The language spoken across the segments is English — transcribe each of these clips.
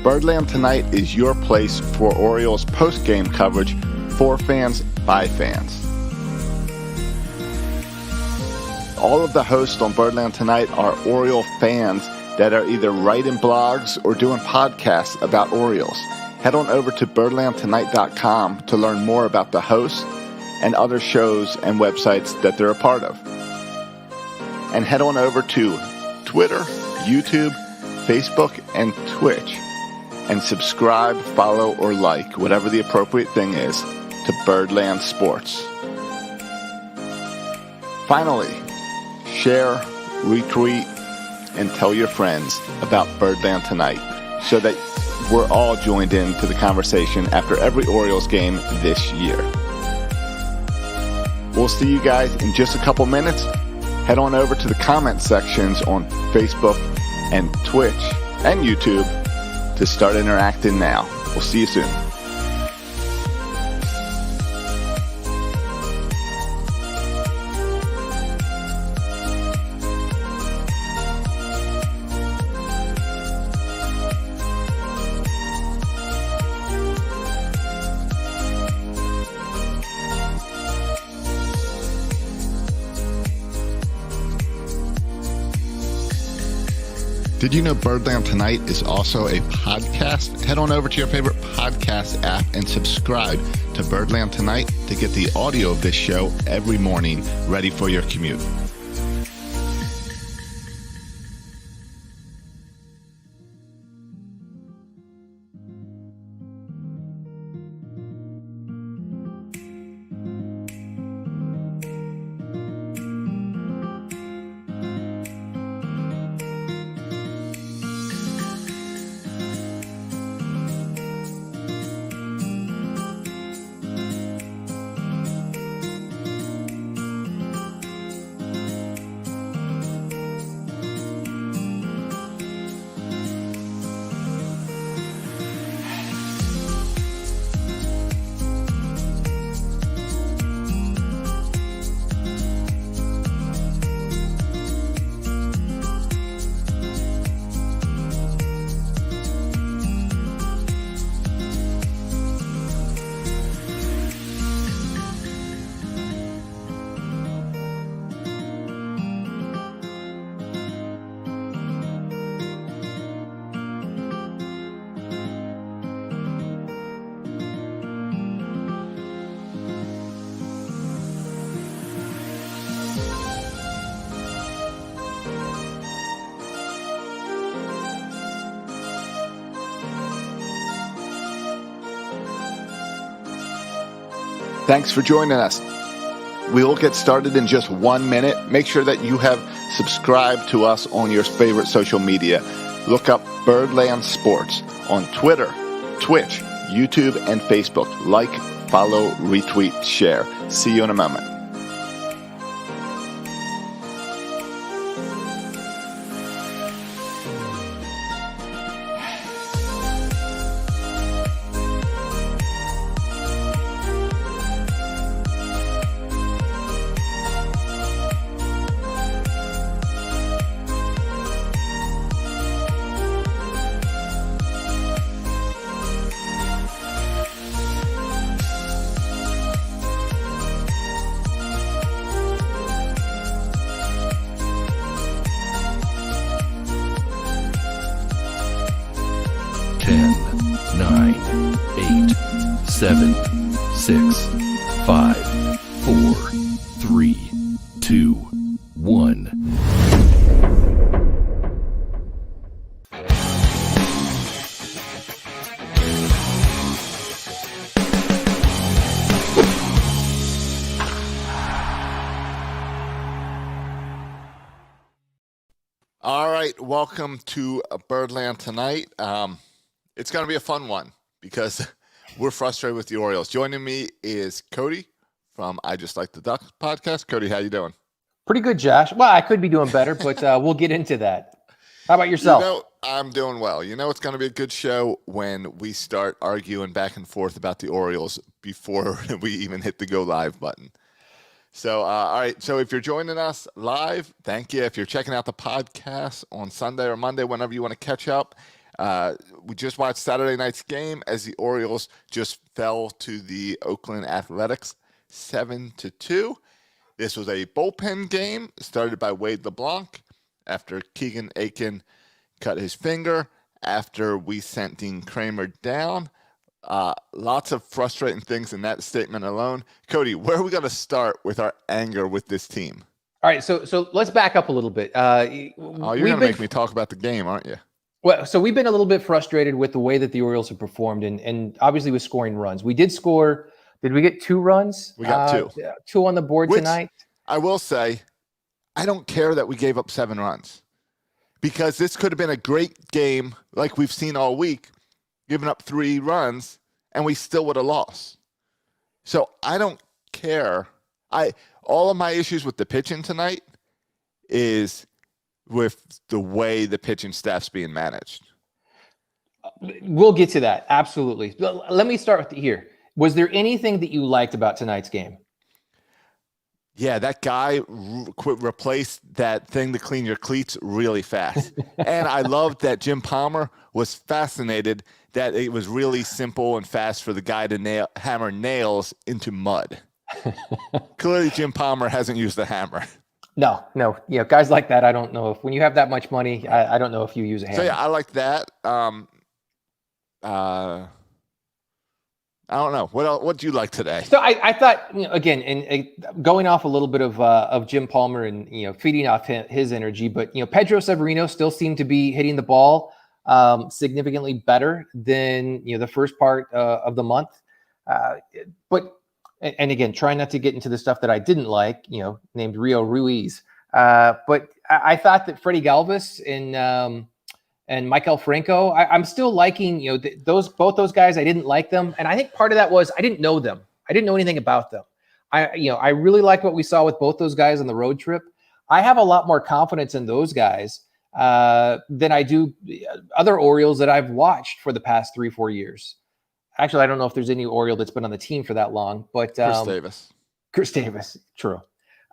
Birdland Tonight is your place for Orioles post-game coverage for fans by fans. All of the hosts on Birdland Tonight are Oriole fans that are either writing blogs or doing podcasts about Orioles. Head on over to birdlandtonight.com to learn more about the hosts and other shows and websites that they're a part of. And head on over to Twitter, YouTube, Facebook, and Twitch and subscribe, follow, or like, whatever the appropriate thing is, to Birdland Sports. Finally, share, retweet, and tell your friends about Birdland Tonight so that we're all joined into the conversation after every Orioles game this year. We'll see you guys in just a couple minutes. Head on over to the comment sections on Facebook and Twitch and YouTube to start interacting now. We'll see you soon. Did you know Birdland Tonight is also a podcast? Head on over to your favorite podcast app and subscribe to Birdland Tonight to get the audio of this show every morning ready for your commute. Thanks for joining us. We will get started in just 1 minute. Make sure that you have subscribed to us on your favorite social media. Look up Birdland Sports on Twitter, Twitch, YouTube, and Facebook. Like, follow, retweet, share. See you in a moment. Seven, six, five, four, three, two, one. All right, welcome to Birdland Tonight. It's going to be a fun one because we're frustrated with the Orioles. Joining me is Cody from I Just Like the Ducks podcast. Cody, how you doing? Pretty good, Josh. Well, I could be doing better, but we'll get into that. How about yourself? I'm doing well. It's going to be a good show when we start arguing back and forth about the Orioles before we even hit the go live button. So, all right. So if you're joining us live, thank you. If you're checking out the podcast on Sunday or Monday, whenever you want to catch up, We just watched Saturday night's game as the Orioles just fell to the Oakland Athletics 7-2. This was a bullpen game started by Wade LeBlanc after Keegan Aiken cut his finger, after we sent Dean Kramer down. Lots of frustrating things in that statement alone. Cody, where are we going to start with our anger with this team? All right, so let's back up a little bit. You're going to make me talk about the game, aren't you? Well, so we've been a little bit frustrated with the way that the Orioles have performed, and obviously with scoring runs. We did score. Did we get 2 runs? We got 2. 2 on the board tonight. I will say, I don't care that we gave up 7 runs, because this could have been a great game like we've seen all week, giving up 3 runs, and we still would have lost. So I don't care. All of my issues with the pitching tonight is with the way the pitching staff's being managed. We'll get to that. Absolutely. Let me start with here. Was there anything that you liked about tonight's game? Yeah, that guy replaced that thing to clean your cleats really fast. And I loved that Jim Palmer was fascinated that it was really simple and fast for the guy to hammer nails into mud. Clearly, Jim Palmer hasn't used the hammer. No. Yeah, guys like that, I don't know if when you have that much money, I don't know if you use a hammer. So yeah, I like that. I don't know. What do you like today? So I thought, again, and going off a little bit of Jim Palmer and feeding off his energy, but Pedro Severino still seemed to be hitting the ball significantly better than the first part of the month. And again, trying not to get into the stuff that I didn't like, named Rio Ruiz. But I thought that Freddie Galvis and Michael Franco, I'm still liking, both those guys. I didn't like them. And I think part of that was I didn't know them. I didn't know anything about them. I really like what we saw with both those guys on the road trip. I have a lot more confidence in those guys than I do other Orioles that I've watched for the past 3-4 years. Actually, I don't know if there's any Oriole that's been on the team for that long, but Chris Davis, true.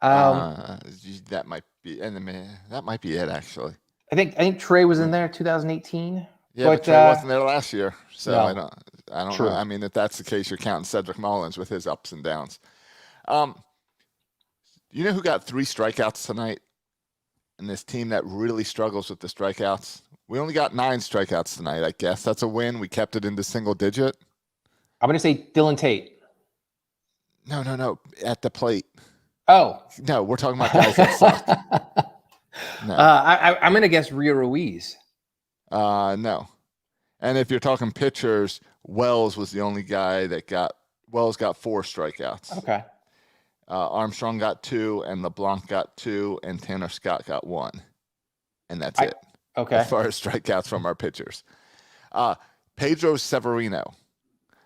That might be, that might be it actually. I think Trey was in there 2018. Yeah, but Trey wasn't there last year, so no. I don't know. I mean, if that's the case, you're counting Cedric Mullins with his ups and downs. You know who got 3 strikeouts tonight? And this team that really struggles with the strikeouts. We only got 9 strikeouts tonight. I guess that's a win. We kept it into single digit. I'm going to say Dylan Tate. No. At the plate. Oh. No, we're talking about guys that suck. No. I'm going to guess Rio Ruiz. No. And if you're talking pitchers, Wells was the only guy that Wells got 4 strikeouts. Okay. Armstrong got 2, and LeBlanc got 2, and Tanner Scott got 1. And that's it. Okay. As far as strikeouts from our pitchers. Pedro Severino.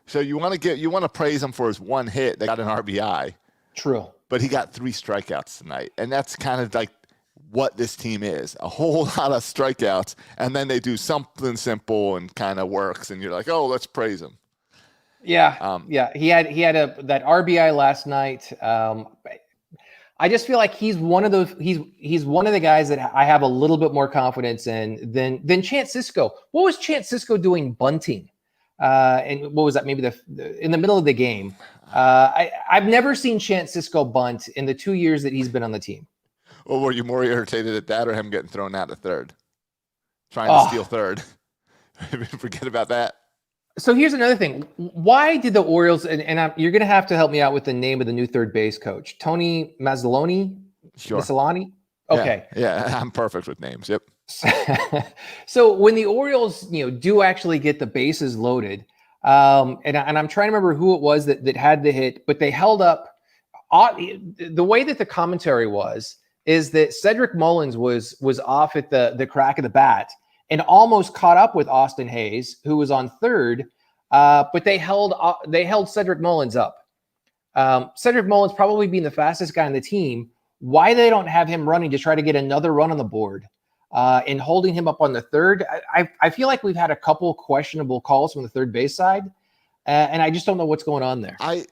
So you want to praise him for his 1 hit that got an RBI. True. But he got 3 strikeouts tonight. And that's kind of like what this team is. A whole lot of strikeouts, and then they do something simple and kind of works, and you're like, oh, let's praise him. Yeah. He had that RBI last night. I just feel like he's one of those. He's one of the guys that I have a little bit more confidence in than Chance Sisco. What was Chance Sisco doing bunting? And what was that? Maybe in the middle of the game. I've never seen Chance Sisco bunt in the 2 years that he's been on the team. Well, were you more irritated at that or him getting thrown out at third? Trying to steal third. Forget about that. So here's another thing. Why did the Orioles, and you're going to have to help me out with the name of the new third base coach, Tony Mazzoloni? Sure. Mazzolani? Okay. Yeah, I'm perfect with names. Yep. So when the Orioles, do actually get the bases loaded, and I'm trying to remember who it was that had the hit, but they held up. The way that the commentary is that Cedric Mullins was off at the crack of the bat and almost caught up with Austin Hayes, who was on third, but they held Cedric Mullins up. Cedric Mullins probably being the fastest guy on the team. Why they don't have him running to try to get another run on the board and holding him up on the third? I feel like we've had a couple questionable calls from the third base side, and I just don't know what's going on there. I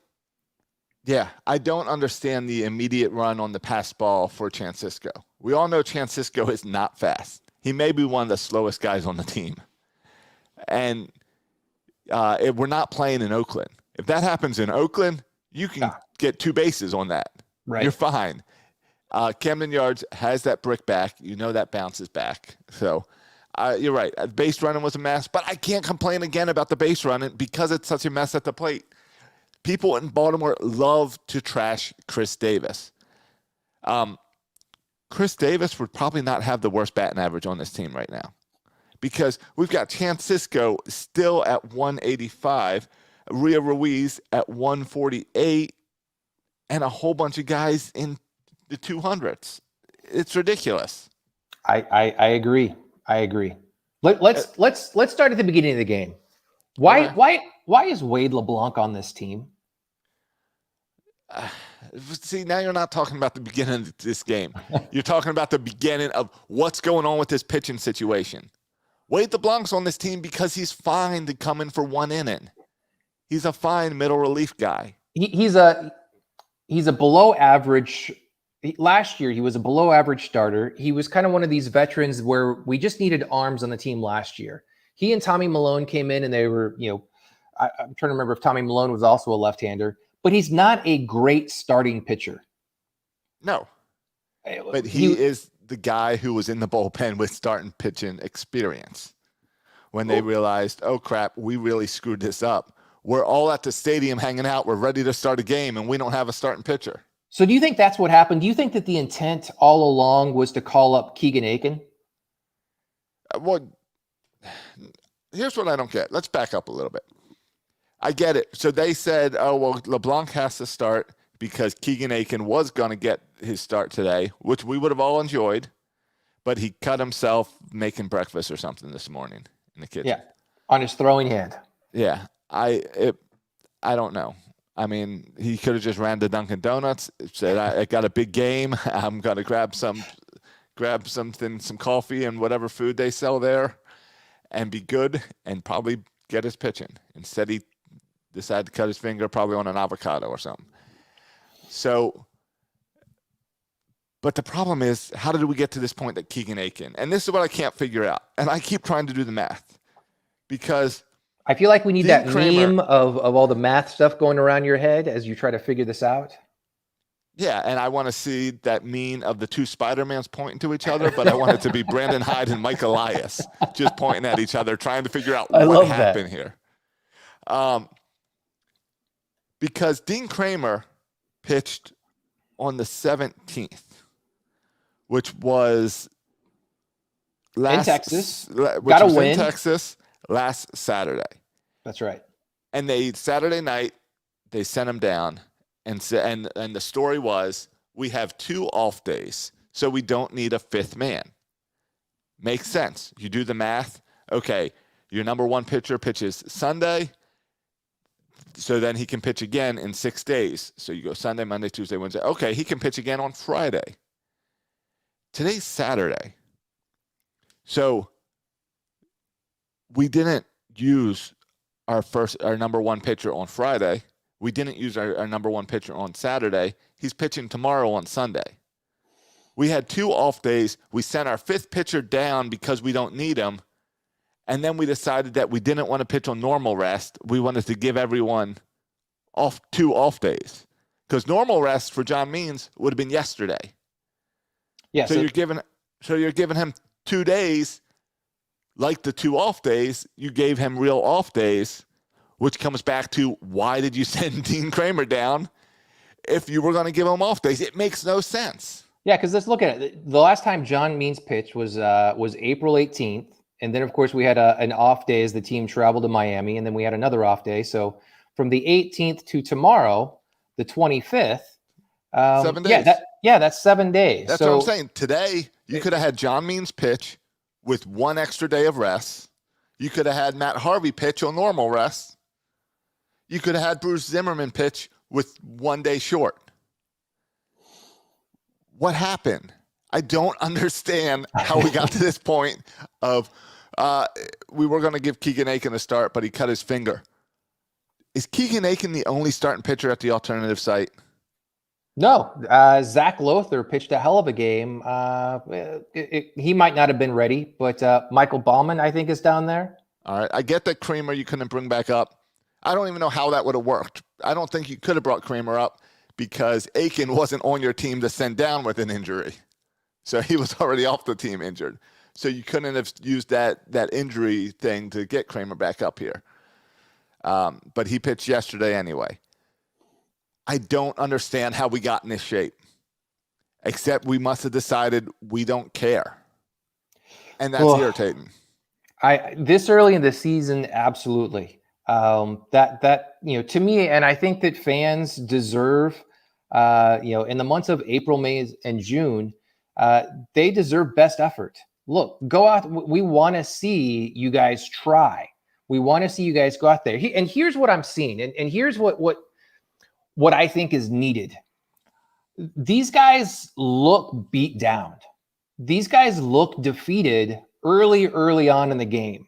don't understand the immediate run on the pass ball for Chance Sisco. We all know Chance Sisco is not fast. He may be one of the slowest guys on the team. And we're not playing in Oakland. If that happens in Oakland, you can get 2 bases on that. Right. You're fine. Camden Yards has that brick back. You know that bounces back. So you're right. Base running was a mess, but I can't complain again about the base running because it's such a mess at the plate. People in Baltimore love to trash Chris Davis. Chris Davis would probably not have the worst batting average on this team right now because we've got Francisco still at 185, Ria Ruiz at 148, and a whole bunch of guys in the 200s. It's ridiculous. I agree. Let's start at the beginning of the game. Why is Wade LeBlanc on this team? See, now you're not talking about the beginning of this game. You're talking about the beginning of what's going on with this pitching situation. Wade LeBlanc's on this team because he's fine to come in for 1 inning. He's a fine middle relief guy. He's a below average. Last year, he was a below average starter. He was kind of one of these veterans where we just needed arms on the team last year. He and Tommy Malone came in and they were, I'm trying to remember if Tommy Malone was also a left-hander, but he's not a great starting pitcher. No, but he is the guy who was in the bullpen with starting pitching experience when they realized, oh crap, we really screwed this up. We're all at the stadium hanging out. We're ready to start a game and we don't have a starting pitcher. So do you think that's what happened? Do you think that the intent all along was to call up Keegan Aiken? Well, here's what I don't get. Let's back up a little bit. I get it. So they said, oh, well, LeBlanc has to start because Keegan Aiken was going to get his start today, which we would have all enjoyed, but he cut himself making breakfast or something this morning in the kitchen. Yeah, on his throwing hand. Yeah, I don't know. I mean, he could have just ran to Dunkin' Donuts, said, I got a big game. I'm going to grab something, some coffee and whatever food they sell there and be good and probably get his pitching. Instead, he decided to cut his finger probably on an avocado or something. So, but the problem is, how did we get to this point that Keegan Aiken? And this is what I can't figure out. And I keep trying to do the math because I feel like we need that meme of all the math stuff going around your head as you try to figure this out. Yeah, and I want to see that meme of the 2 Spider-Mans pointing to each other, but I want it to be Brandon Hyde and Mike Elias just pointing at each other, trying to figure out what happened here. Because Dean Kramer pitched on the 17th, which was in Texas. Got a win. In Texas last Saturday. That's right. And Saturday night, they sent him down. And the story was, we have 2 off days, so we don't need a 5th man. Makes sense. You do the math. Okay, your number 1 pitcher pitches Sunday, so then he can pitch again in 6 days. So you go Sunday, Monday, Tuesday, Wednesday. Okay, he can pitch again on Friday. Today's Saturday. So we didn't use our number 1 pitcher on Friday. We didn't use our number 1 pitcher on Saturday. He's pitching tomorrow on Sunday. We had 2 off days. We sent our 5th pitcher down because we don't need him. And then we decided that we didn't want to pitch on normal rest. We wanted to give everyone 2 off days. Because normal rest for John Means would have been yesterday. Yeah. So you're giving him 2 days, like the 2 off days. You gave him real off days, which comes back to, why did you send Dean Kramer down if you were going to give him off days? It makes no sense. Yeah, because let's look at it. The last time John Means pitched was April 18th. And then, of course, we had an off day as the team traveled to Miami, and then we had another off day. So from the 18th to tomorrow, the 25th. 7 days. That's 7 days. That's what I'm saying. Today, you could have had John Means pitch with 1 extra day of rest. You could have had Matt Harvey pitch on normal rest. You could have had Bruce Zimmerman pitch with 1 day short. What happened? I don't understand how we got to this point of we were going to give Keegan Aiken a start, but he cut his finger. Is Keegan Aiken the only starting pitcher at the alternative site? No. Zach Lothar pitched a hell of a game. He might not have been ready, but Michael Baumann, I think, is down there. All right. I get that Kramer you couldn't bring back up. I don't even know how that would have worked. I don't think you could have brought Kramer up because Aiken wasn't on your team to send down with an injury. So he was already off the team injured. So you couldn't have used that injury thing to get Kramer back up here. But he pitched yesterday anyway. I don't understand how we got in this shape, except we must have decided we don't care. And that's irritating. This early in the season, absolutely. To me, and I think that fans deserve, in the months of April, May, and June, they deserve best effort. Look, go out. We want to see you guys try. We want to see you guys go out there. And here's what I'm seeing. And here's what I think is needed. These guys look beat down. These guys look defeated early on in the game.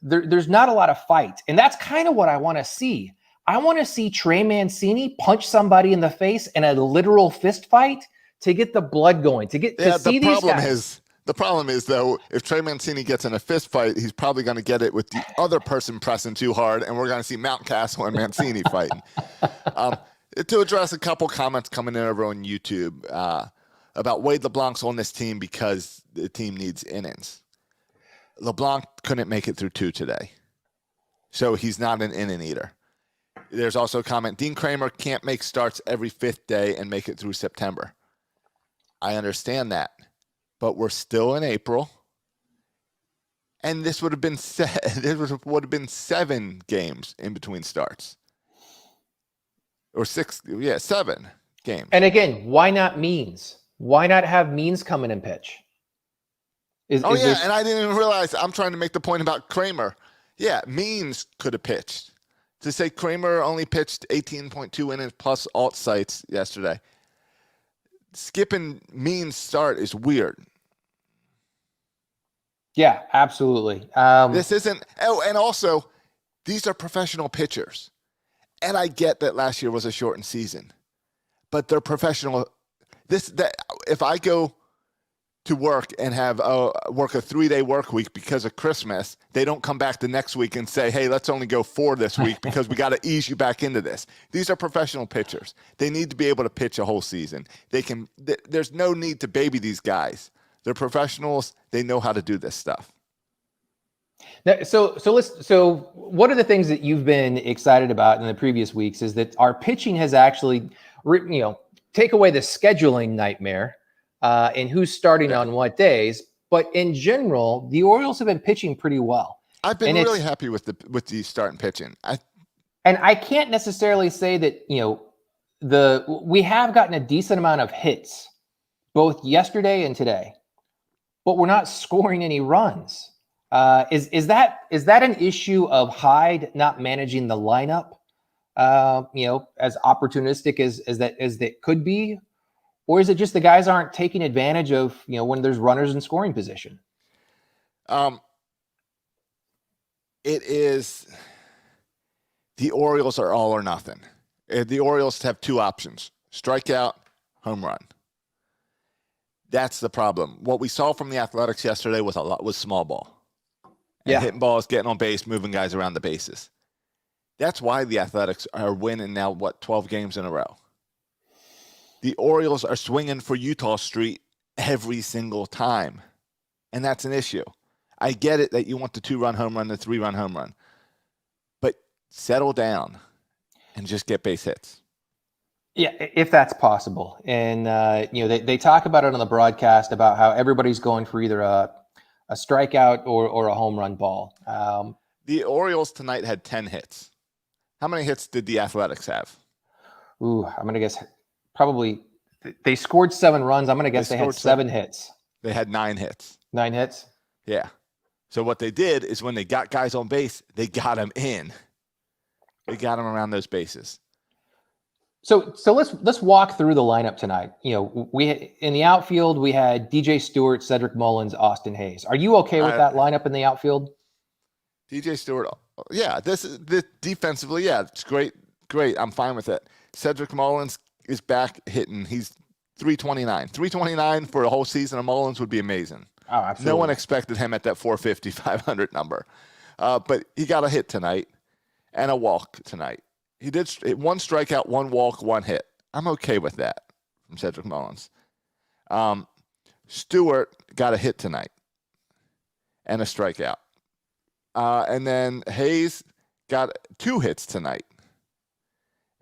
There's not a lot of fight. And that's kind of what I want to see. I want to see Trey Mancini punch somebody in the face in a literal fist fight to get the blood going, to see these guys. The problem is, though, if Trey Mancini gets in a fist fight, he's probably going to get it with the other person pressing too hard, and we're going to see Mountcastle and Mancini fighting. To address a couple comments coming in over on YouTube about Wade LeBlanc's on this team because the team needs innings. LeBlanc couldn't make it through 2 today, so he's not an inning eater. There's also a comment, Dean Kramer can't make starts every 5th day and make it through September. I understand that. But we're still in April, and this would have been 7 games in between starts, or 7 games. And again, why not Means? Why not have Means come in and pitch? And I didn't even realize. I'm trying to make the point about Kramer. Yeah, Means could have pitched. To say Kramer only pitched 18.2 innings plus alt sites yesterday. Skipping Means' start is weird. Yeah, absolutely. This isn't. Oh, and also, these are professional pitchers, and I get that last year was a shortened season, but they're professional. If I go to work and have work a 3-day work week because of Christmas, they don't come back the next week and say, "Hey, let's only go 4 this week because we got to ease you back into this." These are professional pitchers. They need to be able to pitch a whole season. There's no need to baby these guys. They're professionals. They know how to do this stuff. Now, so one of the things that you've been excited about in the previous weeks is that our pitching has actually, take away the scheduling nightmare and who's starting on what days. But in general, the Orioles have been pitching pretty well. I've been really happy with the starting pitching. And I can't necessarily say that we have gotten a decent amount of hits both yesterday and today, but we're not scoring any runs. Is that an issue of Hyde not managing the lineup? As opportunistic as that could be, or is it just the guys aren't taking advantage of when there's runners in scoring position? It is the Orioles are all or nothing. The Orioles have 2 options: strikeout, home run. That's the problem. What we saw from the Athletics yesterday was small ball. And hitting balls, getting on base, moving guys around the bases. That's why the Athletics are winning now, 12 games in a row. The Orioles are swinging for Utah Street every single time, and that's an issue. I get it that you want the 2-run home run, the 3-run home run, but settle down and just get base hits. Yeah, if that's possible. And, they talk about it on the broadcast about how everybody's going for either a strikeout or a home run ball. The Orioles tonight had 10 hits. How many hits did the Athletics have? I'm going to guess probably they scored 7 runs. I'm going to guess they had 7 hits. They had 9 hits. 9 hits? Yeah. So what they did is when they got guys on base, they got them in. They got them around those bases. So let's walk through the lineup tonight. We in the outfield we had DJ Stewart, Cedric Mullins, Austin Hayes. Are you okay with that lineup in the outfield? DJ Stewart, yeah. This defensively, yeah, it's great. I'm fine with it. Cedric Mullins is back hitting. He's 329. 329 for a whole season of Mullins would be amazing. Oh, absolutely. No one expected him at that 450, 500 number. But he got a hit tonight and a walk tonight. He did one strikeout, one walk, one hit. I'm okay with that from Cedric Mullins. Stewart got a hit tonight and a strikeout. And then Hayes got 2 hits tonight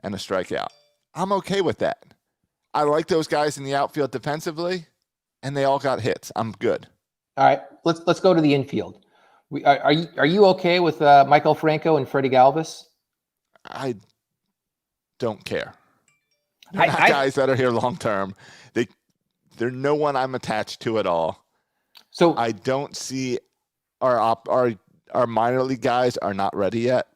and a strikeout. I'm okay with that. I like those guys in the outfield defensively, and they all got hits. I'm good. All right, let's go to the infield. Are you okay with Michael Franco and Freddie Galvis? I don't care. They're not guys that are here long term. They're no one I'm attached to at all. So I don't see our minor league guys are not ready yet.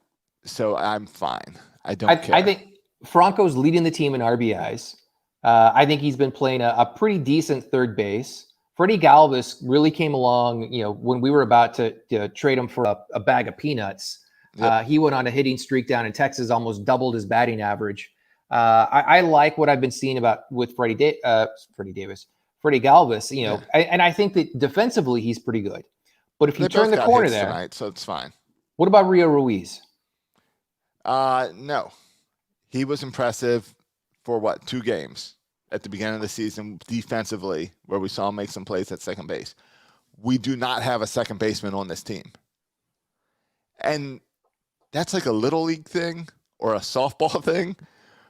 So I'm fine. I don't care. I think Franco's leading the team in RBIs. I think he's been playing a pretty decent third base. Freddie Galvis really came along, when we were about to trade him for a bag of peanuts. Yep. He went on a hitting streak down in Texas, almost doubled his batting average. I like what I've been seeing with Freddie Galvis, and I think that defensively he's pretty good. But if you turn the corner there, tonight, so it's fine. What about Rio Ruiz? No, he was impressive for 2 games at the beginning of the season defensively, where we saw him make some plays at second base. We do not have a second baseman on this team. And that's like a little league thing or a softball thing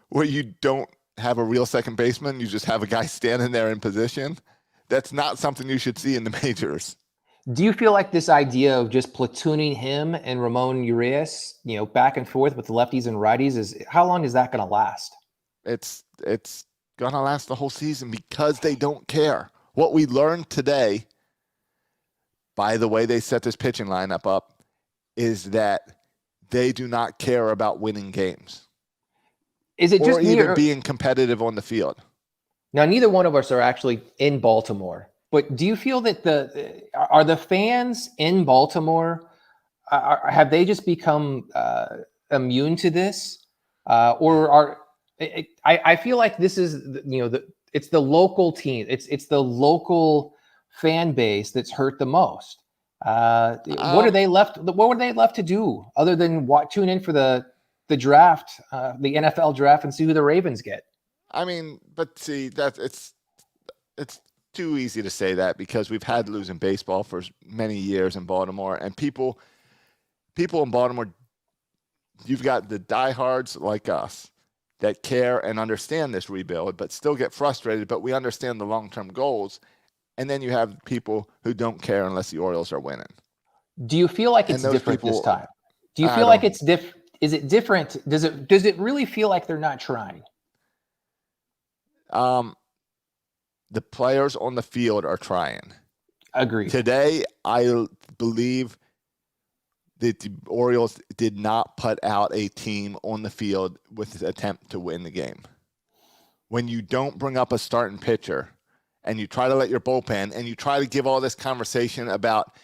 where you don't have a real second baseman. You just have a guy standing there in position. That's not something you should see in the majors. Do you feel like this idea of just platooning him and Ramon Urias, back and forth with the lefties and righties, how long is that going to last? It's going to last the whole season because they don't care. What we learned today, by the way they set this pitching lineup up, is that they do not care about winning games. Is it just even being competitive on the field? Now, neither one of us are actually in Baltimore, but do you feel that are the fans in Baltimore, have they just become immune to this? I feel like this is, it's the local team. It's the local fan base that's hurt the most. What are they left? What were they left to do other than tune in for the draft, the NFL draft, and see who the Ravens get? I mean, but see, it's too easy to say that because we've had losing baseball for many years in Baltimore, and people in Baltimore, you've got the diehards like us that care and understand this rebuild, but still get frustrated. But we understand the long-term goals. And then you have people who don't care unless the Orioles are winning. Do you feel like it's different this time? Do you feel like it's different? Is it different? Does it really feel like they're not trying? The players on the field are trying. Agreed. Today, I believe that the Orioles did not put out a team on the field with an attempt to win the game. When you don't bring up a starting pitcher and you try to let your bullpen, and you try to give all this conversation about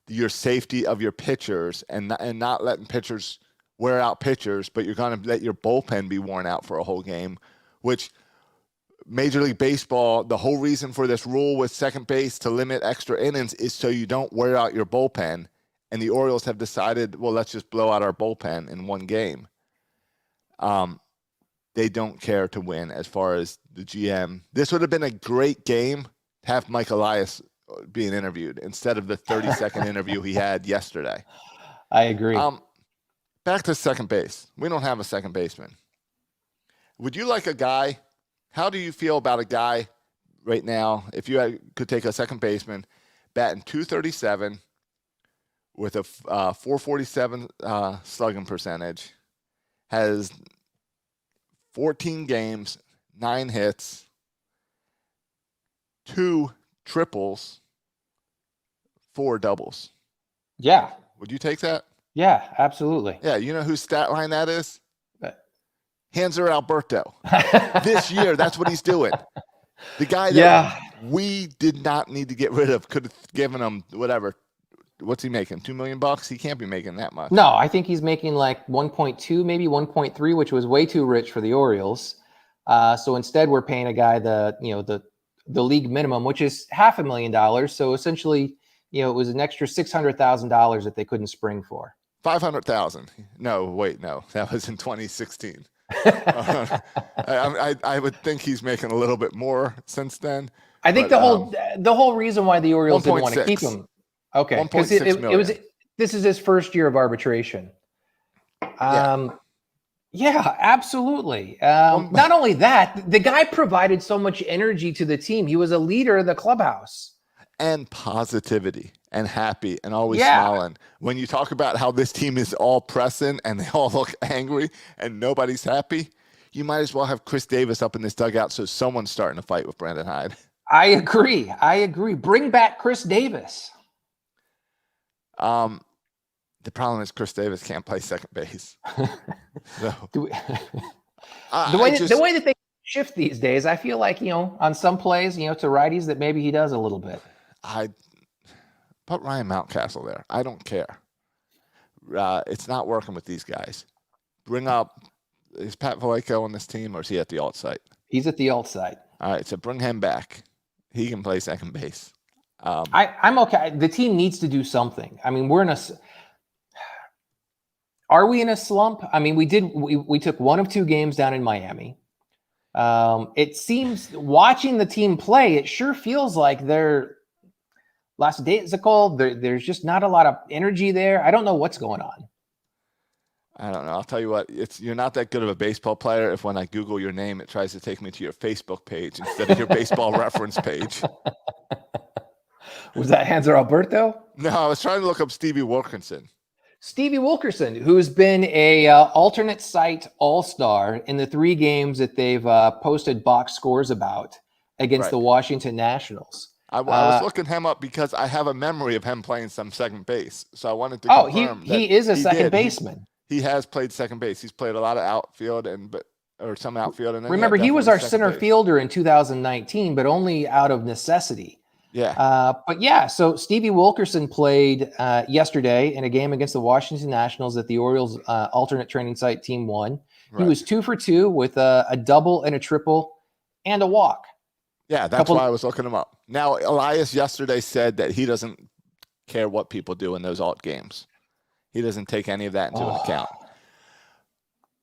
your safety of your pitchers and not letting pitchers wear out pitchers, but you're going to let your bullpen be worn out for a whole game, which Major League Baseball, the whole reason for this rule with second base to limit extra innings is so you don't wear out your bullpen. And the Orioles have decided, well, let's just blow out our bullpen in one game. They don't care to win as far as the GM. This would have been a great game to have Mike Elias being interviewed instead of the 30-second interview he had yesterday. I agree. Back to second base. We don't have a second baseman. Would you like a guy? How do you feel about a guy right now, if you could take a second baseman, batting .237 with a .447 slugging percentage, has 14 games, 9 hits, 2 triples, 4 doubles. Yeah. Would you take that? Yeah, absolutely. Yeah, you know whose stat line that is? Hanser Alberto. This year, that's what he's doing. The guy that we did not need to get rid of, could have given him whatever. What's he making? $2 million? He can't be making that much. No, I think he's making like 1.2, maybe 1.3, which was way too rich for the Orioles. So instead, we're paying a guy the the league minimum, which is $500,000. So essentially, it was an extra $600,000 that they couldn't spring for. 500,000. No, wait, no, that was in 2016. I would think he's making a little bit more since then. I think the whole reason why the Orioles didn't want to keep him. Okay, because it was this is his first year of arbitration. Yeah, absolutely. Not only that, the guy provided so much energy to the team. He was a leader of the clubhouse. And positivity and happy and always smiling. When you talk about how this team is all pressing and they all look angry and nobody's happy, you might as well have Chris Davis up in this dugout so someone's starting to fight with Brandon Hyde. I agree. Bring back Chris Davis. The problem is Chris Davis can't play second base. So, the way that they shift these days, I feel like, on some plays, to righties that maybe he does a little bit. I put Ryan Mountcastle there. I don't care. It's not working with these guys. Bring up, is Pat Vallejo on this team or is he at the alt site? He's at the alt site. All right, so bring him back. He can play second base. I'm okay. The team needs to do something. I mean, are we in a slump? I mean, we took one of two games down in Miami. It seems, watching the team play, it sure feels like they're lackadaisical. There's just not a lot of energy there. I don't know what's going on. I don't know. I'll tell you what, you're not that good of a baseball player if when I Google your name, it tries to take me to your Facebook page instead of your baseball reference page. Was that Hanser Alberto? No, I was trying to look up Stevie Wilkinson. Stevie Wilkerson, who's been a alternate site all-star in the 3 games that they've posted box scores about against the Washington Nationals. I was looking him up because I have a memory of him playing some second base. So I wanted to confirm he is a second baseman. He has played second base. He's played a lot of outfield or some outfield. And remember, he was our center fielder in 2019, but only out of necessity. Yeah. So Stevie Wilkerson played yesterday in a game against the Washington Nationals that the Orioles alternate training site team won. Right. He was 2 for 2 with a double and a triple and a walk. Yeah, that's why I was looking him up. Now, Elias yesterday said that he doesn't care what people do in those alt games. He doesn't take any of that into account.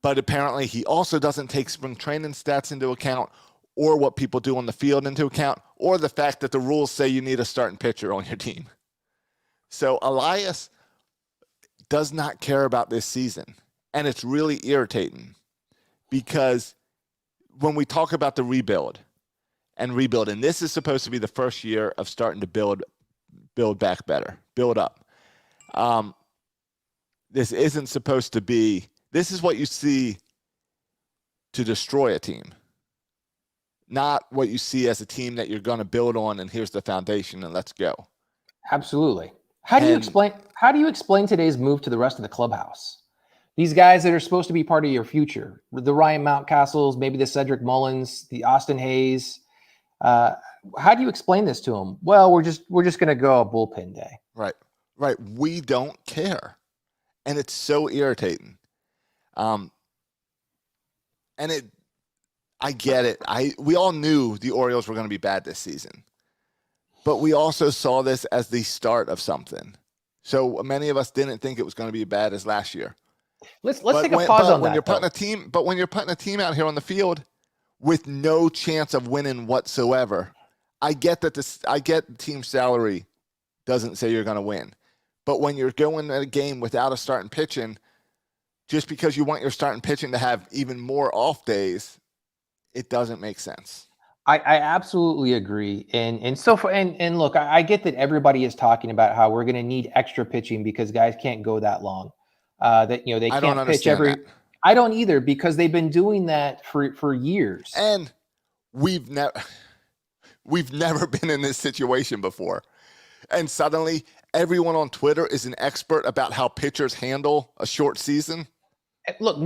But apparently he also doesn't take spring training stats into account or what people do on the field into account or the fact that the rules say you need a starting pitcher on your team. So Elias does not care about this season. And it's really irritating because when we talk about the rebuild, and this is supposed to be the first year of starting to build back better, build up. This isn't supposed to be, this is what you see to destroy a team, not what you see as a team that you're going to build on and here's the foundation and let's go. Absolutely. How do you explain today's move to the rest of the clubhouse? These guys that are supposed to be part of your future, the Ryan Mountcastles, maybe the Cedric Mullins, the Austin Hayes. How do you explain this to them? Well, we're just going to go a bullpen day. Right. We don't care. And it's so irritating. I get it. We all knew the Orioles were going to be bad this season. But we also saw this as the start of something. So many of us didn't think it was going to be as bad as last year. Let's take a pause on that. When you're putting a team out here on the field with no chance of winning whatsoever, I get the team salary doesn't say you're going to win. But when you're going at a game without a starting pitching, just because you want your starting pitching to have even more off days, it doesn't make sense. I absolutely agree. And look, I get that everybody is talking about how we're going to need extra pitching because guys can't go that long. They can't pitch every. That. I don't either because they've been doing that for years. And we've never been in this situation before. And suddenly everyone on Twitter is an expert about how pitchers handle a short season. Look,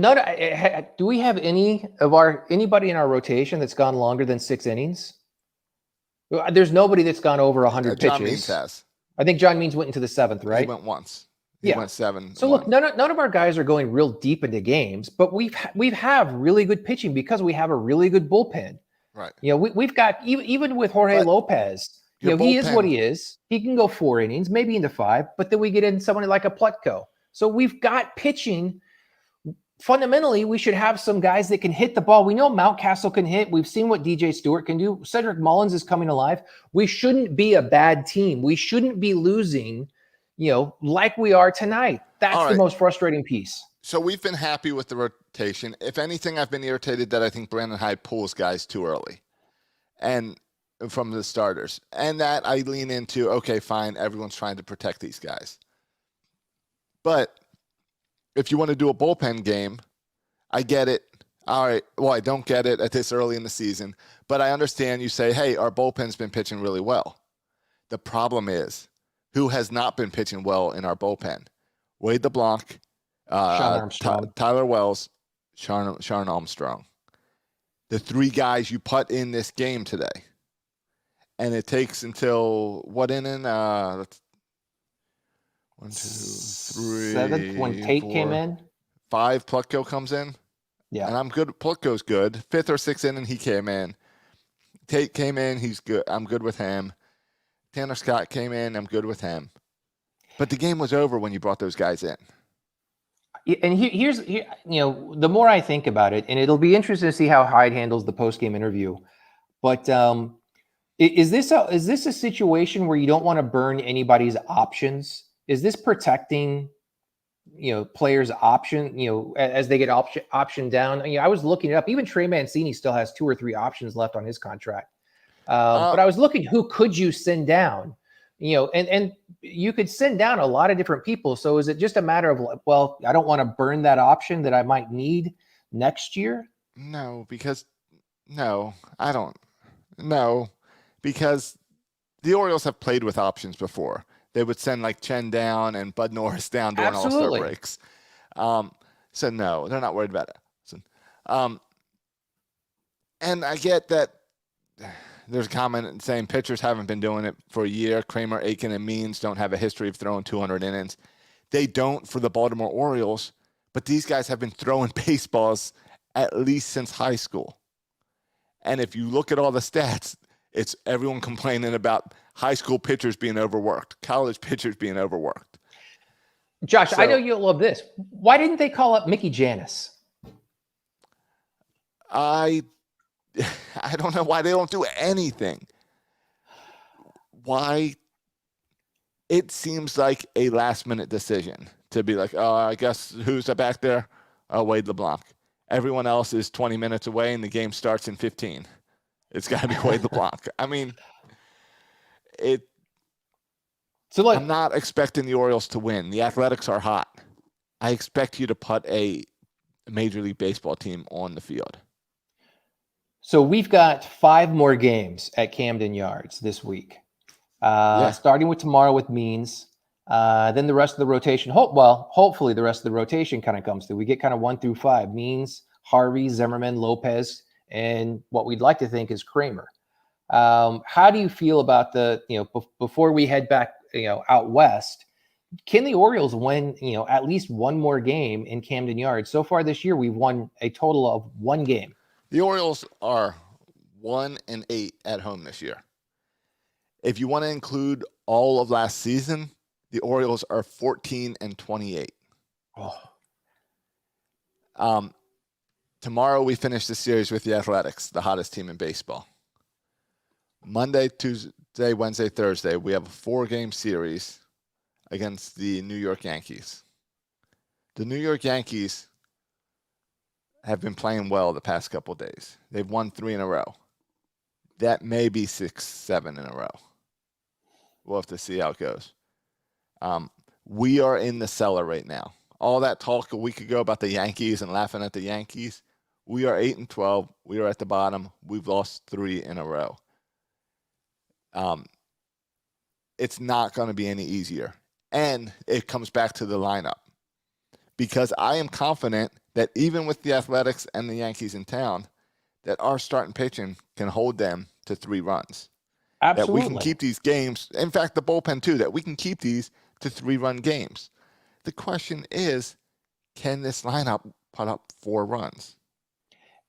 do we have anybody in our rotation that's gone longer than 6 innings? There's nobody that's gone over 100 pitches. John Means has. I think John Means went into the 7th, right? He went once. He went 7. So look, none of our guys are going real deep into games, but we have really good pitching because we have a really good bullpen. Right. We've got even with Jorge Lopez. He is what he is. He can go 4 innings, maybe into 5, but then we get in someone like a Plutko. So we've got pitching. Fundamentally, we should have some guys that can hit the ball. We know Mountcastle can hit. We've seen what DJ Stewart can do. Cedric Mullins is coming alive. We shouldn't be a bad team. We shouldn't be losing, like we are tonight. That's the most frustrating piece. So we've been happy with the rotation. If anything, I've been irritated that I think Brandon Hyde pulls guys too early and from the starters. And that I lean into, okay, fine, everyone's trying to protect these guys. But if you want to do a bullpen game, I get it. All right. Well, I don't get it at this early in the season, but I understand you say, hey, our bullpen's been pitching really well. The problem is, who has not been pitching well in our bullpen? Wade LeBlanc, Tyler Wells, Sharon Armstrong. The 3 guys you put in this game today. And it takes until what inning? 1, 2, 3, 7th when Tate 4, came in. 5, Plutko comes in. Yeah. And I'm good. Plutko's good. 5th or 6th inning, he came in. Tate came in. He's good. I'm good with him. Tanner Scott came in. I'm good with him. But the game was over when you brought those guys in. And here's the more I think about it, and it'll be interesting to see how Hyde handles the post-game interview. But is this a situation where you don't want to burn anybody's options? Is this protecting, players' option, as they get option down? I was looking it up. Even Trey Mancini still has 2 or 3 options left on his contract. But I was looking, who could you send down? And you could send down a lot of different people. So is it just a matter of, well, I don't want to burn that option that I might need next year? No, because I don't. No, because the Orioles have played with options before. They would send like Chen down and Bud Norris down during All-Star breaks. So no, they're not worried about it. So, and I get that there's a comment saying pitchers haven't been doing it for a year. Kramer, Aiken, and Means don't have a history of throwing 200 innings. They don't for the Baltimore Orioles, but these guys have been throwing baseballs at least since high school. And if you look at all the stats, it's everyone complaining about high school pitchers being overworked, college pitchers being overworked. Josh, I know you'll love this. Why didn't they call up Mickey Janis? I don't know why they don't do anything. Why? It seems like a last-minute decision to be like, oh, I guess who's back there? Oh, Wade LeBlanc. Everyone else is 20 minutes away, and the game starts in 15. It's got to be Wade LeBlanc. I mean, I'm not expecting the Orioles to win. The Athletics are hot. I expect you to put a Major League Baseball team on the field. So we've got 5 more games at Camden Yards this week, starting with tomorrow with Means. Then the rest of the rotation, hopefully the rest of the rotation kind of comes through. We get kind of 1 through 5, Means, Harvey, Zimmerman, Lopez, and what we'd like to think is Kramer. How do you feel about before we head back, out west, can the Orioles win, at least 1 more game in Camden Yards? So far this year, we've won a total of 1 game. The Orioles are 1-8 at home this year. If you want to include all of last season, the Orioles are 14-28. Oh. Tomorrow we finish the series with the Athletics, the hottest team in baseball. Monday, Tuesday, Wednesday, Thursday, we have a 4-game series against the New York Yankees. The New York Yankees have been playing well the past couple of days. They've won 3 in a row. That may be 6, 7 in a row. We'll have to see how it goes. We are in the cellar right now. All that talk a week ago about the Yankees and laughing at the Yankees, we are 8-12. We are at the bottom. We've lost 3 in a row. It's not going to be any easier. And it comes back to the lineup. Because I am confident that even with the Athletics and the Yankees in town, that our starting pitching can hold them to 3 runs. Absolutely. That we can keep these games, in fact, the bullpen too, that we can keep these to 3-run games. The question is, can this lineup put up 4 runs?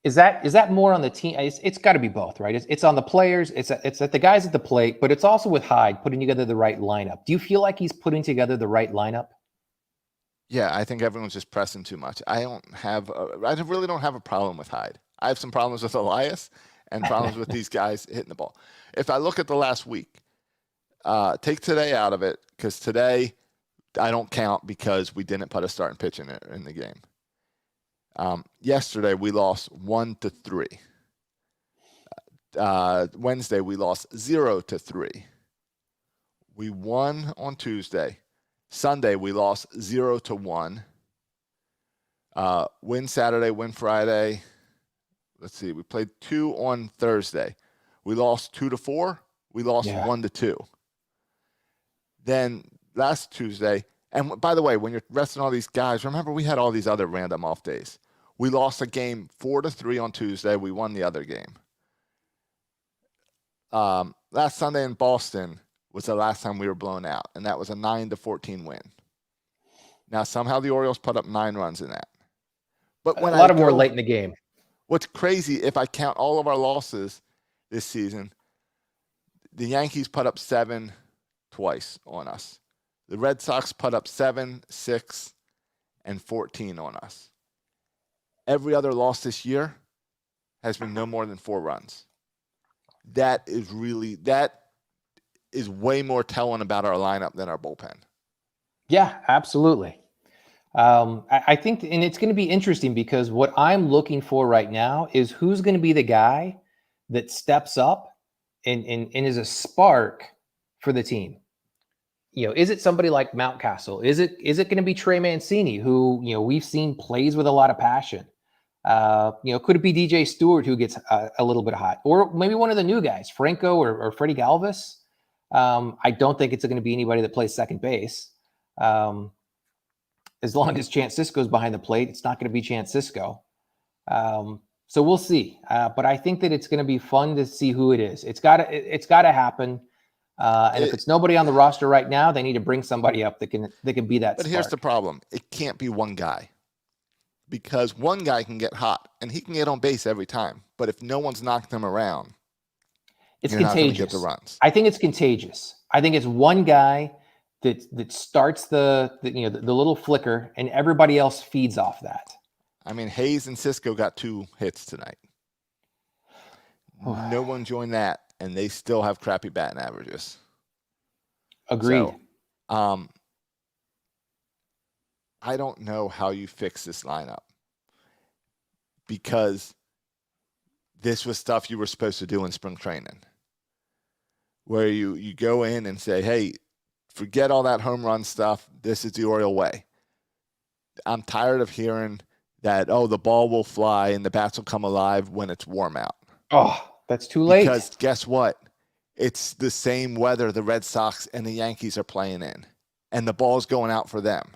Is that more on the team? It's got to be both, right? It's on the players. It's at the guys at the plate, but it's also with Hyde putting together the right lineup. Do you feel like he's putting together the right lineup? Yeah, I think everyone's just pressing too much. I really don't have a problem with Hyde. I have some problems with Elias and problems with these guys hitting the ball. If I look at the last week, take today out of it, because today I don't count because we didn't put a starting pitch in the game. Yesterday we lost 1-3. Wednesday we lost 0-3. We won on Tuesday. Sunday we lost 0-1. Win Saturday, win Friday. Let's see, we played 2 on Thursday. We lost 2-4. We lost 1-2. Then last Tuesday, and by the way, when you're resting all these guys, remember we had all these other random off days. We lost a game 4-3 on Tuesday. We won the other game. Last Sunday in Boston was the last time we were blown out, and that was a 9-14 win. Now, somehow the Orioles put up 9 runs in that. But when a lot of them were late in the game. What's crazy, if I count all of our losses this season, the Yankees put up 7 twice on us. The Red Sox put up 7, 6, and 14 on us. Every other loss this year has been no more than 4 runs. That is way more telling about our lineup than our bullpen. Yeah, absolutely. I think, and it's going to be interesting because what I'm looking for right now is who's going to be the guy that steps up and is a spark for the team. Is it somebody like Mountcastle? Is it going to be Trey Mancini, who we've seen plays with a lot of passion? Could it be DJ Stewart, who gets a little bit hot, or maybe one of the new guys, Franco or Freddie Galvis? I don't think it's going to be anybody that plays second base. As long as Chance Sisco's behind the plate, it's not going to be Chance Sisco. So we'll see. But I think that it's going to be fun to see who it is. It's got to happen. And if it's nobody on the roster right now, they need to bring somebody up that can be that. But spark. Here's the problem: it can't be one guy, because one guy can get hot and he can get on base every time. But if no one's knocked him around, it's you're contagious. not gonna get the runs. I think it's contagious. I think it's one guy that starts the little flicker, and everybody else feeds off that. I mean, Hayes and Sisco got 2 hits tonight. No one joined that, and they still have crappy batting averages. Agreed. So, I don't know how you fix this lineup, because this was stuff you were supposed to do in spring training, where you go in and say, hey, forget all that home run stuff. This is the Oriole way. I'm tired of hearing that, the ball will fly and the bats will come alive when it's warm out. Oh, that's too late. Because guess what? It's the same weather the Red Sox and the Yankees are playing in, and the ball's going out for them.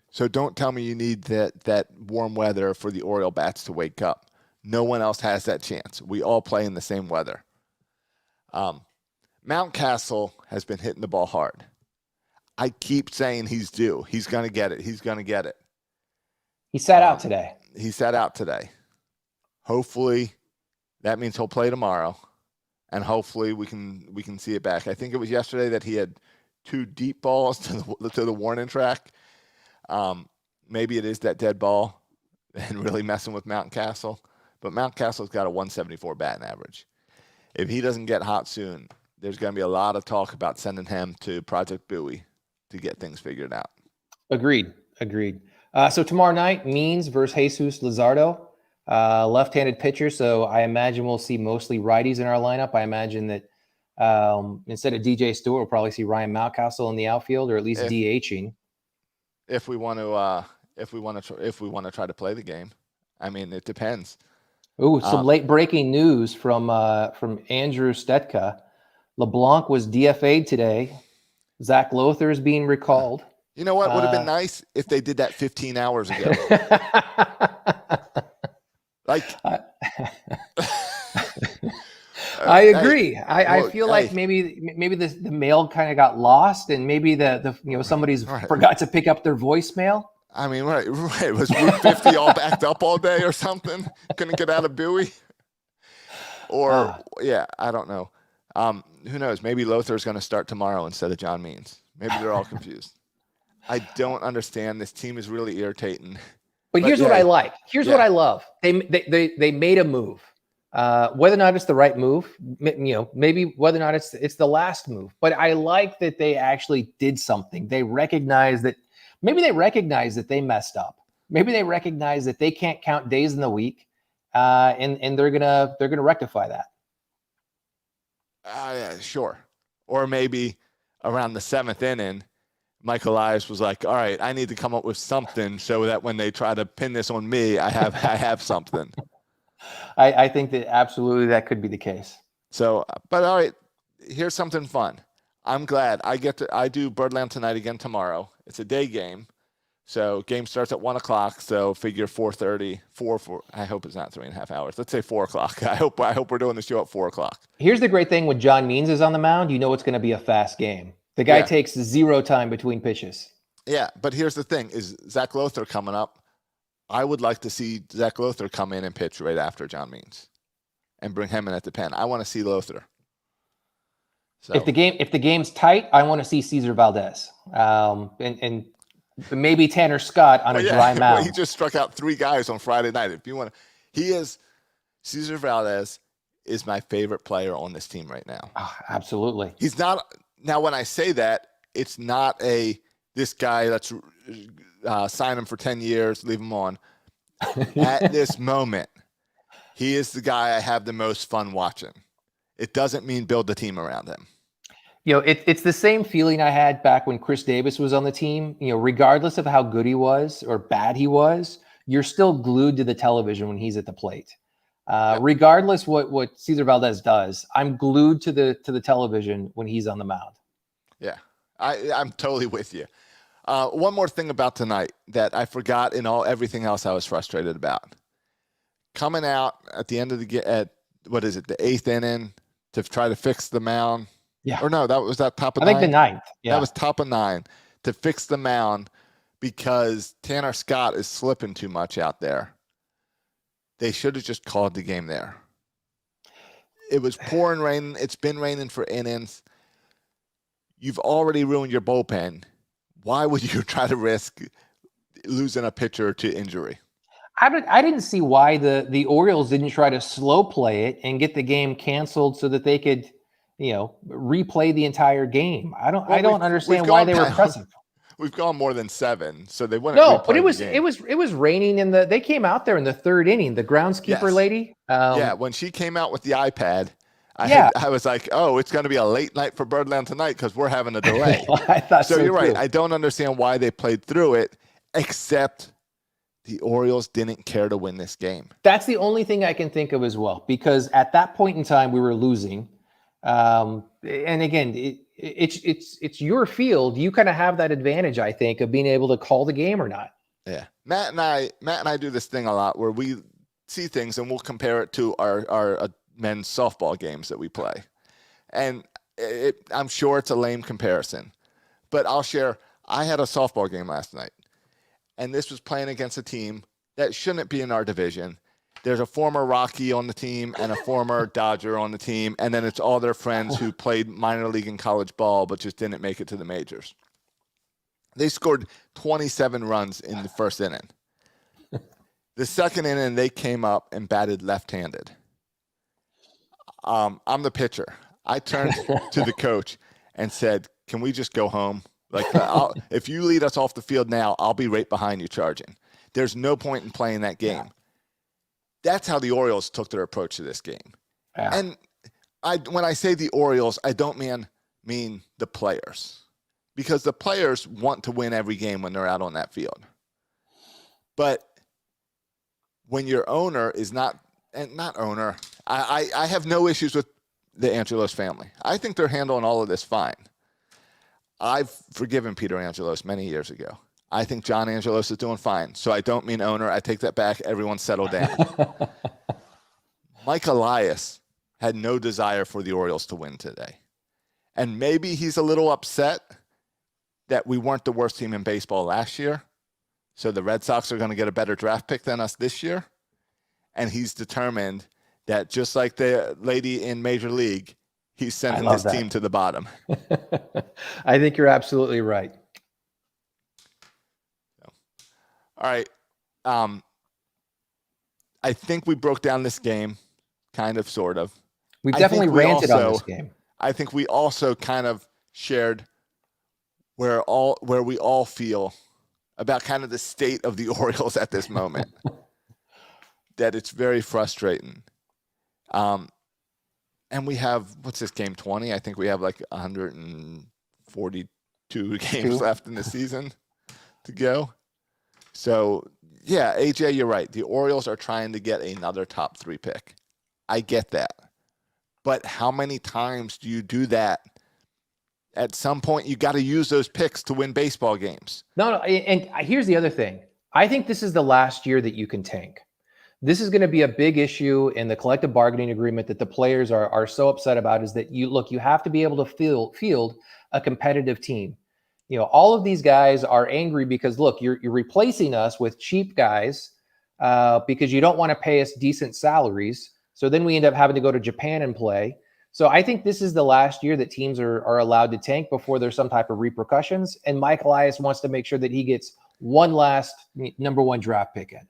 So don't tell me you need that warm weather for the Oriole bats to wake up. No one else has that chance. We all play in the same weather. Mountcastle has been hitting the ball hard. I keep saying he's due. He's going to get it. He's going to get it. He sat out today. He sat out today. Hopefully that means he'll play tomorrow, and hopefully we can see it back. I think it was yesterday that he had 2 deep balls to the warning track. Maybe it is that dead ball and really messing with Mountcastle. But Mountcastle's got a 174 batting average. If he doesn't get hot soon, there's going to be a lot of talk about sending him to Project Bowie to get things figured out. Agreed. So tomorrow night, Means versus Jesus Luzardo, left-handed pitcher. So I imagine we'll see mostly righties in our lineup. I imagine that instead of DJ Stewart, we'll probably see Ryan Mountcastle in the outfield, or at least DHing. If we want to try to play the game, I mean, it depends. Ooh, some late breaking news from Andrew Stetka. LeBlanc was DFA'd today. Zach Lothar is being recalled. You know what would have been nice if they did that 15 hours ago. I agree. I feel like maybe the mail kind of got lost, and maybe the somebody's forgot to pick up their voicemail. I mean, right. Was Route 50 all backed up all day or something? Couldn't get out of Bowie? Or, yeah, I don't know. Who knows? Maybe Lothar's going to start tomorrow instead of John Means. Maybe they're all confused. I don't understand. This team is really irritating. But here's what I like. Here's what I love. They made a move. Whether or not it's the right move, maybe whether or not it's the last move. But I like that they actually did something. They recognize that they messed up. Maybe they recognize that they can't count days in the week, and they're gonna rectify that. Yeah, sure. Or maybe around the 7th inning, Michael Elias was like, all right, I need to come up with something so that when they try to pin this on me, I have something. I think that absolutely that could be the case. So, but all right, here's something fun. I'm glad I do Birdland Tonight again tomorrow. It's a day game. So game starts at 1:00. So figure 4:30, 4. I hope it's not 3.5 hours. Let's say 4:00. I hope we're doing the show at 4:00. Here's the great thing: when John Means is on the mound, you know it's going to be a fast game. The guy takes 0 time between pitches. Yeah, but here's the thing: is Zach Lothar coming up? I would like to see Zach Lothar come in and pitch right after John Means, and bring him in at the pen. I want to see Lothar. So if the game's tight, I want to see Cesar Valdez, and maybe Tanner Scott on a dry mound. Well, he just struck out 3 guys on Friday night. If you want to, Cesar Valdez is my favorite player on this team right now. Oh, absolutely. He's not. Now, when I say that, it's not this guy that's sign him for 10 years, leave him on. At this moment, he is the guy I have the most fun watching. It doesn't mean build the team around him. It's the same feeling I had back when Chris Davis was on the team. Regardless of how good he was or bad he was, you're still glued to the television when he's at the plate. Regardless what Cesar Valdez does, I'm glued to the television when he's on the mound. Yeah, I'm totally with you. One more thing about tonight that I forgot in everything else I was frustrated about. Coming out at the end of the 8th inning to try to fix the mound. Yeah. Or no, that was top of 9th. I think the 9th. Yeah. That was top of 9 to fix the mound because Tanner Scott is slipping too much out there. They should have just called the game there. It was pouring rain. It's been raining for innings. You've already ruined your bullpen. Why would you try to risk losing a pitcher to injury? I didn't see why the Orioles didn't try to slow play it and get the game canceled so that they could, replay the entire game. I don't understand why they were pressing. We've gone more than 7, so they wouldn't. No, but it was raining they came out there in the 3rd inning. The groundskeeper lady. When she came out with the iPad, I was like, oh, it's going to be a late night for Birdland Tonight because we're having a delay. I thought so. You're right. Too. I don't understand why they played through it, except the Orioles didn't care to win this game. That's the only thing I can think of as well, because at that point in time we were losing. And again, it's your field. You kind of have that advantage, I think, of being able to call the game or not. Yeah, Matt and I do this thing a lot where we see things and we'll compare it to our men's softball games that we play, and I'm sure it's a lame comparison, but I'll share. I had a softball game last night, and this was playing against a team that shouldn't be in our division. There's a former Rocky on the team and a former Dodger on the team, and then it's all their friends who played minor league and college ball but just didn't make it to the majors. They scored 27 runs in the first inning. The second inning, they came up and batted left-handed. I'm the pitcher. I turned to the coach and said, can we just go home? Like, if you lead us off the field now, I'll be right behind you charging. There's no point in playing that game. That's how the Orioles took their approach to this game. Yeah. And when I say the Orioles, I don't mean the players, because the players want to win every game when they're out on that field. But when your owner is not owner, I have no issues with the Angelos family. I think they're handling all of this fine. I've forgiven Peter Angelos many years ago. I think John Angelos is doing fine. So I don't mean owner. I take that back. Everyone settle down. Mike Elias had no desire for the Orioles to win today. And maybe he's a little upset that we weren't the worst team in baseball last year. So the Red Sox are going to get a better draft pick than us this year. And he's determined that just like the lady in Major League, he's sending his team to the bottom. I think you're absolutely right. All right. I think we broke down this game, kind of, sort of. We've definitely ranted on this game. I think we also kind of shared where we all feel about kind of the state of the Orioles at this moment. That it's very frustrating. And we have, what's this game, 20? I think we have like 142 games left in the season to go. So, yeah, AJ, you're right. The Orioles are trying to get another top 3 pick. I get that. But how many times do you do that? At some point, you got to use those picks to win baseball games. No, and here's the other thing. I think this is the last year that you can tank. This is going to be a big issue in the collective bargaining agreement that the players are so upset about, is that you have to be able to field a competitive team. You know, all of these guys are angry because, look, you're replacing us with cheap guys because you don't want to pay us decent salaries. So then we end up having to go to Japan and play. So I think this is the last year that teams are allowed to tank before there's some type of repercussions. And Mike Elias wants to make sure that he gets one last number 1 draft pick in.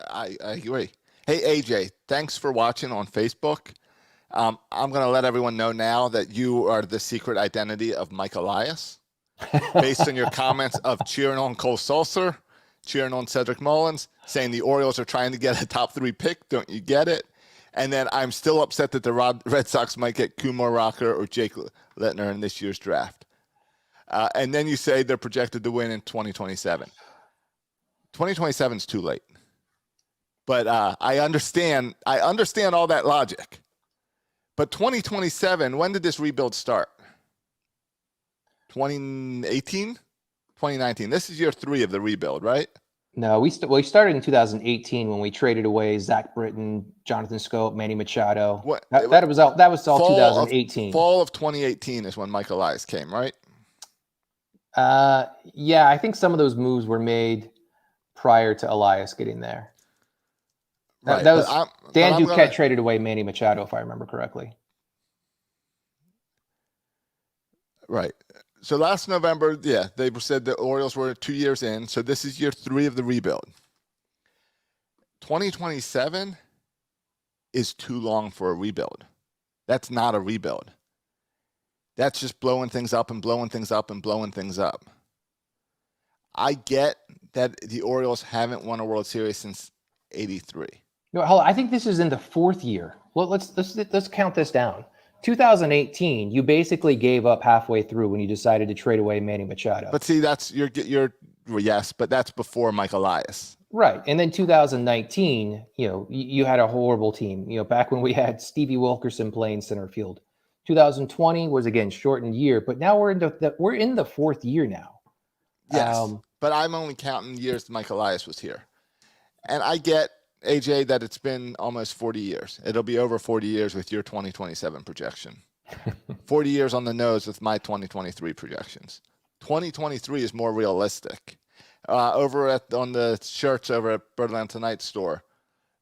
I agree. Hey, AJ, thanks for watching on Facebook. I'm going to let everyone know now that you are the secret identity of Mike Elias. Based on your comments of cheering on Cole Sulser, cheering on Cedric Mullins, saying the Orioles are trying to get a top 3 pick. Don't you get it? And then I'm still upset that the Red Sox might get Kumar Rocker or Jake Lettner in this year's draft. And then you say they're projected to win in 2027. 2027 is too late. But I understand all that logic. But 2027, when did this rebuild start? 2018? 2019. This is year 3 of the rebuild, right? No, we started in 2018 when we traded away Zach Britton, Jonathan Scope, Manny Machado. That was all 2018. Fall of 2018 is when Mike Elias came, right? Yeah, I think some of those moves were made prior to Elias getting there. Right. That was Dan Duquette traded away Manny Machado, if I remember correctly. Right. So last November, yeah, they said the Orioles were 2 years in. So this is year 3 of the rebuild. 2027 is too long for a rebuild. That's not a rebuild. That's just blowing things up and blowing things up and blowing things up. I get that the Orioles haven't won a World Series since '83. No, hold on. I think this is in the 4th year. Well, let's count this down. 2018, you basically gave up halfway through when you decided to trade away Manny Machado. But see, that's yes, but that's before Mike Elias. Right. And then 2019, you had a horrible team, back when we had Stevie Wilkerson playing center field. 2020 was, again, shortened year, but now we're in the 4th year now. Yes, but I'm only counting years Mike Elias was here. And I get, AJ, that it's been almost 40 years. It'll be over 40 years with your 2027 projection. 40 years on the nose with my 2023 projections. 2023 is more realistic. On the shirts over at Birdland Tonight store,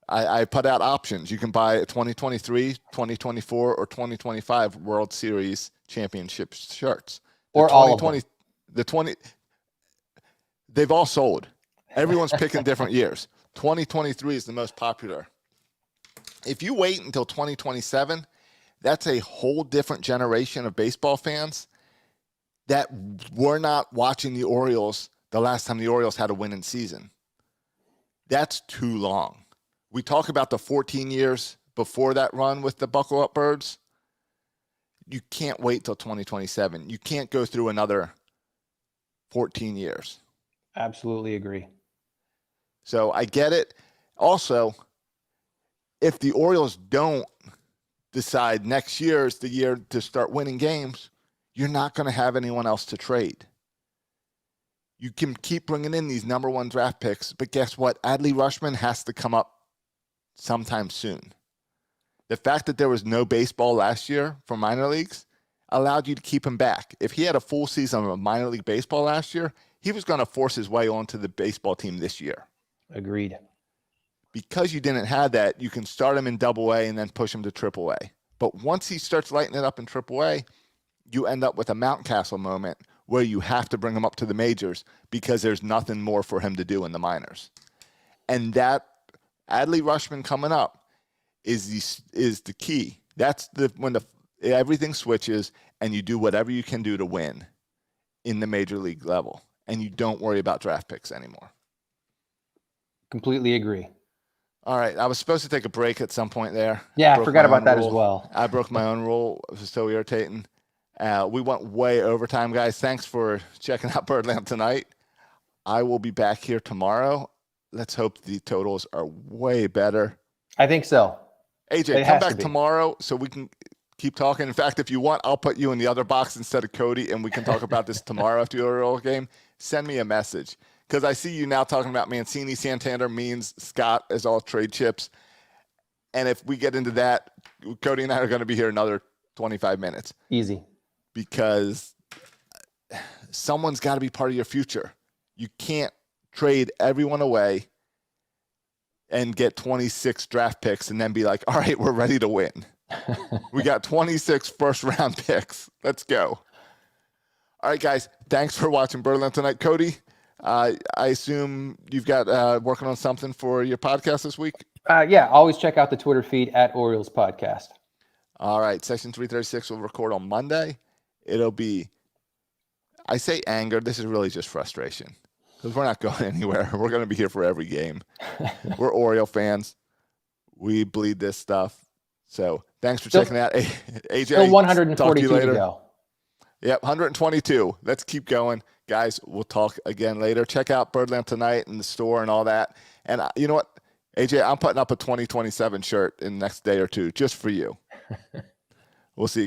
I put out options. You can buy 2023, 2024, or 2025 World Series championship shirts. Or all of them. They've all sold. Everyone's picking different years. 2023 is the most popular. If you wait until 2027, that's a whole different generation of baseball fans that were not watching the Orioles the last time the Orioles had a winning season. That's too long. We talk about the 14 years before that run with the Buckle Up Birds. You can't wait till 2027. You can't go through another 14 years. Absolutely agree. So I get it. Also, if the Orioles don't decide next year is the year to start winning games, you're not going to have anyone else to trade. You can keep bringing in these number 1 draft picks, but guess what? Adley Rutschman has to come up sometime soon. The fact that there was no baseball last year for minor leagues allowed you to keep him back. If he had a full season of minor league baseball last year, he was going to force his way onto the baseball team this year. Agreed. Because you didn't have that, you can start him in Double-A and then push him to Triple-A. But once he starts lighting it up in Triple-A, you end up with a Mountcastle moment where you have to bring him up to the majors because there's nothing more for him to do in the minors. And that Adley Rutschman coming up is the key. That's when everything switches and you do whatever you can do to win in the major league level, and you don't worry about draft picks anymore. Completely agree. All right, I was supposed to take a break at some point there. Yeah, I forgot about that as well. I broke my own rule. It was so irritating. We went way overtime, guys. Thanks for checking out Birdland tonight. I will be back here tomorrow. Let's hope the totals are way better. I think so. AJ, come back tomorrow so we can keep talking. In fact, if you want, I'll put you in the other box instead of Cody, and we can talk about this tomorrow after the Orioles game. Send me a message, because I see you now talking about Mancini, Santander, Means, Scott as all trade chips. And if we get into that, Cody and I are going to be here another 25 minutes. Easy. Because someone's got to be part of your future. You can't trade everyone away and get 26 draft picks and then be like, all right, we're ready to win. We got 26 first-round picks. Let's go. All right, guys, thanks for watching Birdland tonight. Cody, I assume you've got working on something for your podcast this week? Yeah, always check out the Twitter feed at Orioles Podcast. All right, Section 336 will record on Monday. It'll be, I say anger, this is really just frustration, because we're not going anywhere. We're going to be here for every game. We're Oriole fans. We bleed this stuff. So thanks for checking out. AJ, still 142 to go. Yep, 122. Let's keep going. Guys, we'll talk again later. Check out Birdland tonight in the store and all that. And you know what, AJ, I'm putting up a 2027 shirt in the next day or two just for you. We'll see you guys.